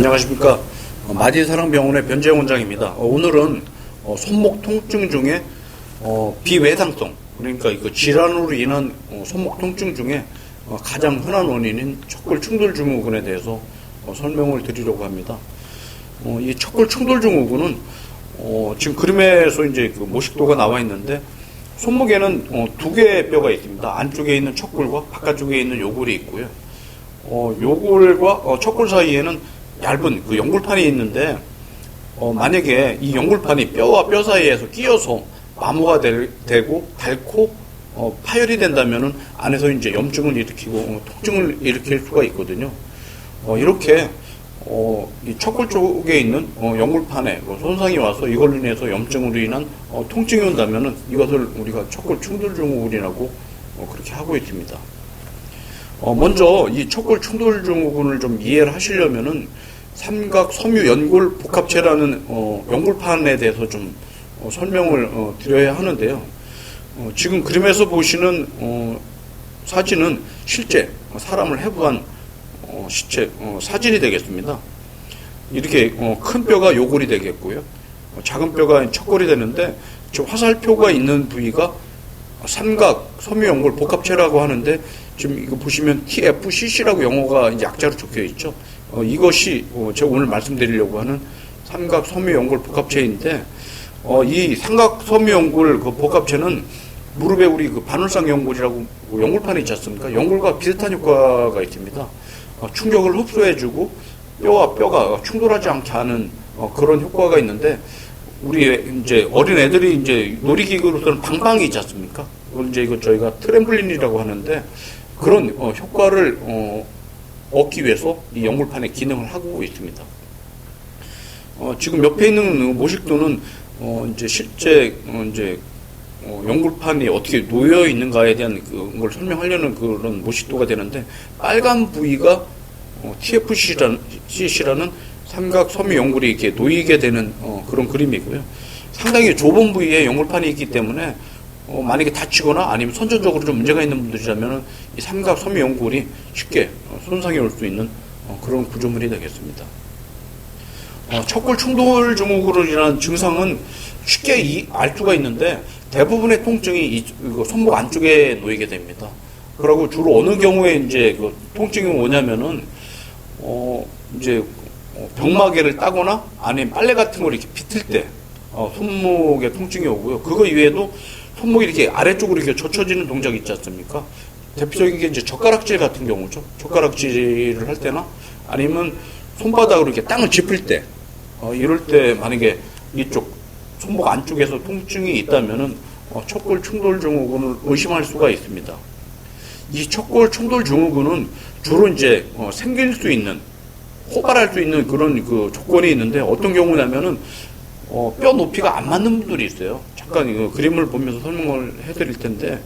안녕하십니까. 마디사랑병원의 변재영 원장입니다. 오늘은 손목 통증 중에 비외상성, 그러니까 이거 질환으로 인한 손목 통증 중에 가장 흔한 원인인 척골 충돌 증후군에 대해서 설명을 드리려고 합니다. 이 척골 충돌 증후군은 지금 그림에서 이제 그 모식도가 나와 있는데, 손목에는 두 개의 뼈가 있습니다. 안쪽에 있는 척골과 바깥쪽에 있는 요골이 있고요. 요골과 척골 사이에는 얇은 그 연골판이 있는데, 만약에 이 연골판이 뼈와 뼈 사이에서 끼어서 마모가 되고 닳고 파열이 된다면은 안에서 이제 염증을 일으키고 통증을 일으킬 수가 있거든요. 이렇게 이 척골 쪽에 있는 연골판에 손상이 와서 이걸로 인해서 염증으로 인한 통증이 온다면은 이것을 우리가 척골 충돌 증후군이라고 그렇게 하고 있습니다. 먼저 이 척골 충돌 증후군을 좀 이해를 하시려면은 삼각 섬유 연골 복합체라는 연골판에 대해서 좀 설명을 드려야 하는데요. 지금 그림에서 보시는 사진은 실제 사람을 해부한 시체 사진이 되겠습니다. 이렇게 큰 뼈가 요골이 되겠고요. 작은 뼈가 척골이 되는데, 지금 화살표가 있는 부위가 삼각 섬유 연골 복합체라고 하는데, 지금 이거 보시면 TFCC라고 영어가 이제 약자로 적혀 있죠. 이것이 제가 오늘 말씀드리려고 하는 삼각 섬유 연골 복합체인데, 이 삼각 섬유 연골 그 복합체는 무릎에 우리 그 반월상 연골이라고 연골판이 있지 않습니까? 연골과 비슷한 효과가 있습니다. 충격을 흡수해주고 뼈와 뼈가 충돌하지 않게 하는 그런 효과가 있는데, 우리 이제 어린 애들이 이제 놀이기구로서는 방방이 있지 않습니까? 이제 이거 저희가 트램플린이라고 하는데, 그런 효과를 얻기 위해서 이 연골판의 기능을 하고 있습니다. 지금 옆에 있는 모식도는 이제 실제 이제 연골판이 어떻게 놓여 있는가에 대한 그걸 설명하려는 그런 모식도가 되는데, 빨간 부위가 TFCC라는 삼각 섬유 연골이 이렇게 놓이게 되는 그런 그림이고요. 상당히 좁은 부위에 연골판이 있기 때문에 만약에 다치거나 아니면 선천적으로 좀 문제가 있는 분들이라면 이 삼각 섬유 연골이 쉽게 손상이 올 수 있는 그런 구조물이 되겠습니다. 척골 충돌 증후군으로 인한 증상은 쉽게 알 수가 있는데, 대부분의 통증이 손목 안쪽에 놓이게 됩니다. 그리고 주로 어느 경우에 이제 그 통증이 오냐면은 이제 병마개를 따거나 아니면 빨래 같은 걸 이렇게 비틀 때 손목에 통증이 오고요. 그거 이외에도 손목이 이렇게 아래쪽으로 이렇게 젖혀지는 동작이 있지 않습니까? 대표적인 게 이제 젓가락질 같은 경우죠. 젓가락질을 할 때나 아니면 손바닥으로 이렇게 땅을 짚을 때, 이럴 때 만약에 이쪽 손목 안쪽에서 통증이 있다면은 척골 충돌 증후군을 의심할 수가 있습니다. 이 척골 충돌 증후군은 주로 이제 생길 수 있는, 호발할 수 있는 그런 그 조건이 있는데, 어떤 경우냐면은 뼈 높이가 안 맞는 분들이 있어요. 잠깐 그림을 보면서 설명을 해드릴 텐데,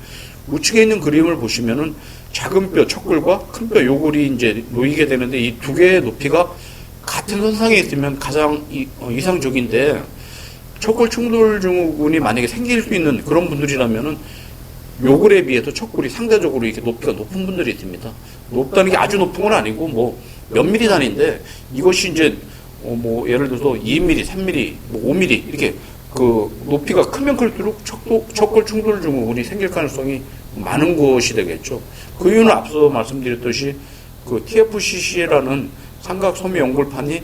우측에 있는 그림을 보시면은 작은 뼈 척골과 큰 뼈 요골이 이제 놓이게 되는데, 이 두 개의 높이가 같은 선상에 있으면 가장 이상적인데, 척골 충돌 증후군이 만약에 생길 수 있는 그런 분들이라면은 요골에 비해서 척골이 상대적으로 이렇게 높이가 높은 분들이 있습니다. 높다는 게 아주 높은 건 아니고 뭐 몇 미리 단위인데, 이것이 이제 뭐 예를 들어서 2mm, 3mm, 뭐 5mm 이렇게 그 높이가 크면 클수록 척골 충돌 증후군이 생길 가능성이 많은 것이 되겠죠. 그 이유는 앞서 말씀드렸듯이 그 TFCC라는 삼각 섬유 연골판이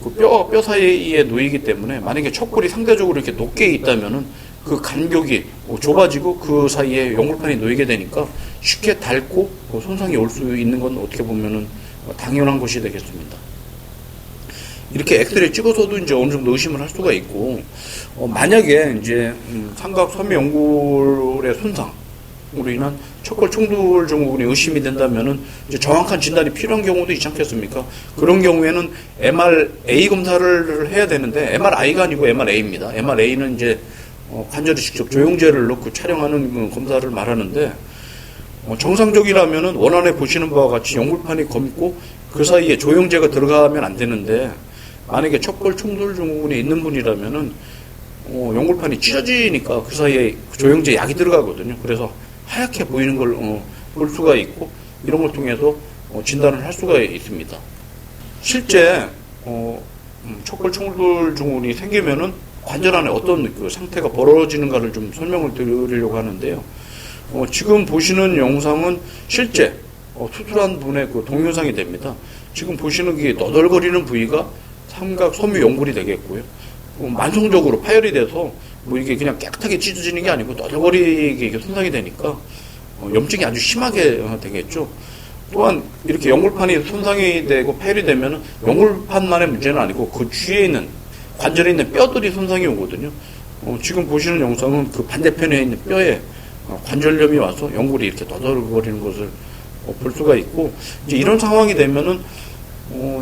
그 뼈와 뼈 사이에 놓이기 때문에, 만약에 척골이 상대적으로 이렇게 높게 있다면은 그 간격이 좁아지고 그 사이에 연골판이 놓이게 되니까 쉽게 닳고 손상이 올 수 있는 건 어떻게 보면은 당연한 것이 되겠습니다. 이렇게 엑스레이 찍어서도 이제 어느 정도 의심을 할 수가 있고, 만약에 이제 삼각 섬유 연골의 손상으로 인한 척골 충돌 증후군이 의심이 된다면은 이제 정확한 진단이 필요한 경우도 있지 않겠습니까? 그런 경우에는 MRA 검사를 해야 되는데, MRI가 아니고 MRA입니다. MRA는 이제 관절에 직접 조영제를 넣고 촬영하는 검사를 말하는데, 정상적이라면은 원안에 보시는 바와 같이 연골판이 검고 그 사이에 조영제가 들어가면 안 되는데, 만약에 척골 충돌 증후군이 있는 분이라면은 연골판이 찢어지니까 그 사이에 조영제 약이 들어가거든요. 그래서 하얗게 보이는 걸 볼 수가 있고, 이런 걸 통해서 진단을 할 수가 있습니다. 실제 척골 충돌 증후군이 생기면은 관절 안에 어떤 그 상태가 벌어지는가를 좀 설명을 드리려고 하는데요. 지금 보시는 영상은 실제 수술한 분의 그 동영상이 됩니다. 지금 보시는 게 너덜거리는 부위가 삼각 섬유 연골이 되겠고요. 만성적으로 파열이 돼서 뭐 이게 그냥 깨끗하게 찢어지는 게 아니고 너덜거리게 이게 손상이 되니까 염증이 아주 심하게 되겠죠. 또한 이렇게 연골판이 손상이 되고 파열이 되면 연골판만의 문제는 아니고 그 주위에 있는 관절에 있는 뼈들이 손상이 오거든요. 지금 보시는 영상은 그 반대편에 있는 뼈에 관절염이 와서 연골이 이렇게 너덜거리는 것을 볼 수가 있고, 이제 이런 상황이 되면은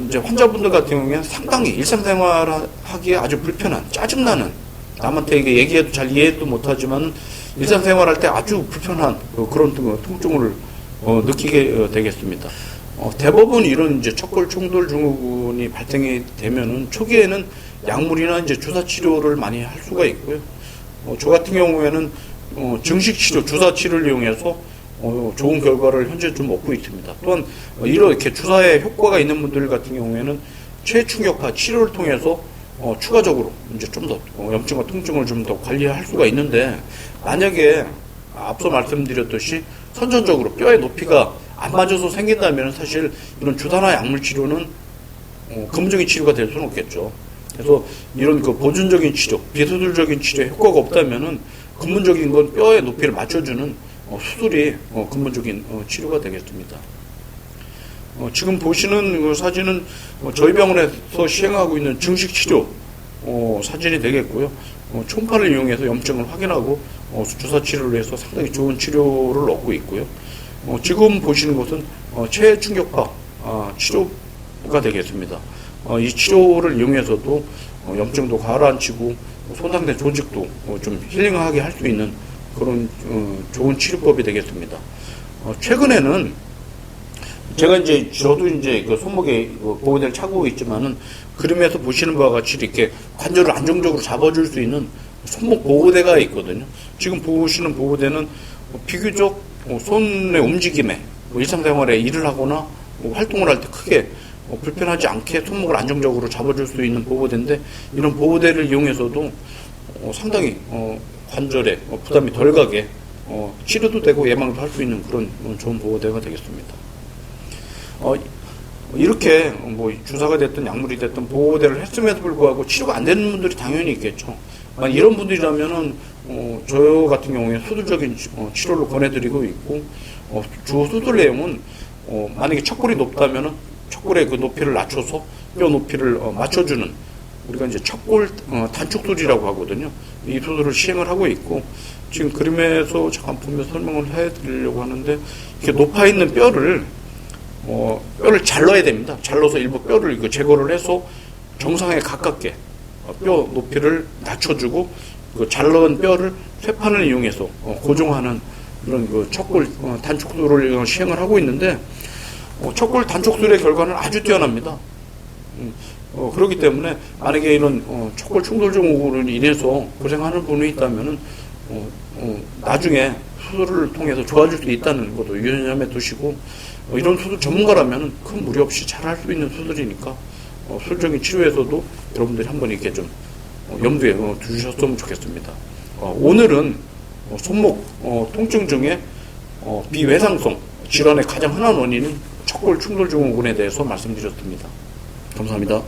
이제 환자분들 같은 경우에는 상당히 일상생활하기에 아주 불편한, 짜증나는, 남한테 이게 얘기해도 잘 이해도 못하지만 일상생활할 때 아주 불편한 그런 통증을 느끼게 되겠습니다. 대부분 이런 이제 척골 충돌 증후군이 발생이 되면은 초기에는 약물이나 이제 주사 치료를 많이 할 수가 있고요. 저 같은 경우에는 증식 치료, 주사 치료를 이용해서 좋은 결과를 현재 좀 얻고 있습니다. 또한 이렇게 주사에 효과가 있는 분들 같은 경우에는 최충격파 치료를 통해서 추가적으로 이제 좀 더 염증과 통증을 좀 더 관리할 수가 있는데, 만약에 앞서 말씀드렸듯이 선천적으로 뼈의 높이가 안 맞아서 생긴다면 사실 이런 주사나 약물 치료는 근본적인 치료가 될 수는 없겠죠. 그래서 이런 그 보존적인 치료, 비수술적인 치료에 효과가 없다면은 근본적인 건 뼈의 높이를 맞춰주는 수술이 근본적인 치료가 되겠습니다. 지금 보시는 그 사진은 저희 병원에서 시행하고 있는 증식 치료 사진이 되겠고요. 초음파를 이용해서 염증을 확인하고 주사 치료를 해서 상당히 좋은 치료를 얻고 있고요. 지금 보시는 것은 최충격파 치료가 되겠습니다. 이 치료를 이용해서도 염증도 가라앉히고 손상된 조직도 좀 힐링하게 할 수 있는 그런 좋은 치료법이 되겠습니다. 최근에는 제가 저도 그 손목에 보호대를 차고 있지만은 그림에서 보시는 바와 같이 이렇게 관절을 안정적으로 잡아줄 수 있는 손목 보호대가 있거든요. 지금 보시는 보호대는 비교적 손의 움직임에 일상생활에 일을 하거나 활동을 할 때 크게 불편하지 않게 손목을 안정적으로 잡아줄 수 있는 보호대인데, 이런 보호대를 이용해서도 상당히 관절에 부담이 덜 가게 치료도 되고 예방도 할 수 있는 그런 좋은 보호대가 되겠습니다. 이렇게 뭐 주사가 됐든 약물이 됐든 보호대를 했음에도 불구하고 치료가 안 되는 분들이 당연히 있겠죠. 이런 분들이라면은 저 같은 경우에 수술적인 치료를 권해드리고 있고, 주 수술 내용은 만약에 척골이 높다면은 척골의 그 높이를 낮춰서 뼈 높이를 맞춰주는, 우리가 이제 척골 단축술이라고 하거든요. 이 수술을 시행을 하고 있고, 지금 그림에서 잠깐 보면서 설명을 해드리려고 하는데, 이렇게 높아 있는 뼈를 잘라야 됩니다. 잘라서 일부 뼈를 제거를 해서 정상에 가깝게 뼈 높이를 낮춰주고, 그 잘라온 뼈를 쇠판을 이용해서 고정하는 그런 그 척골 단축술을 시행을 하고 있는데, 척골 단축술의 결과는 아주 뛰어납니다. 그렇기 때문에 만약에 이런 척골 충돌 증후군으로 인해서 고생하는 분이 있다면은 나중에 수술을 통해서 좋아질 수 있다는 것도 유념해 두시고, 이런 수술 전문가라면 큰 무리 없이 잘 할 수 있는 수술이니까 수술적인 치료에서도 여러분들이 한번 이렇게 좀 염두에 두셨으면 좋겠습니다. 오늘은 손목 통증 중에 비외상성 질환의 가장 흔한 원인인 척골 충돌 증후군에 대해서 말씀드렸습니다. 감사합니다.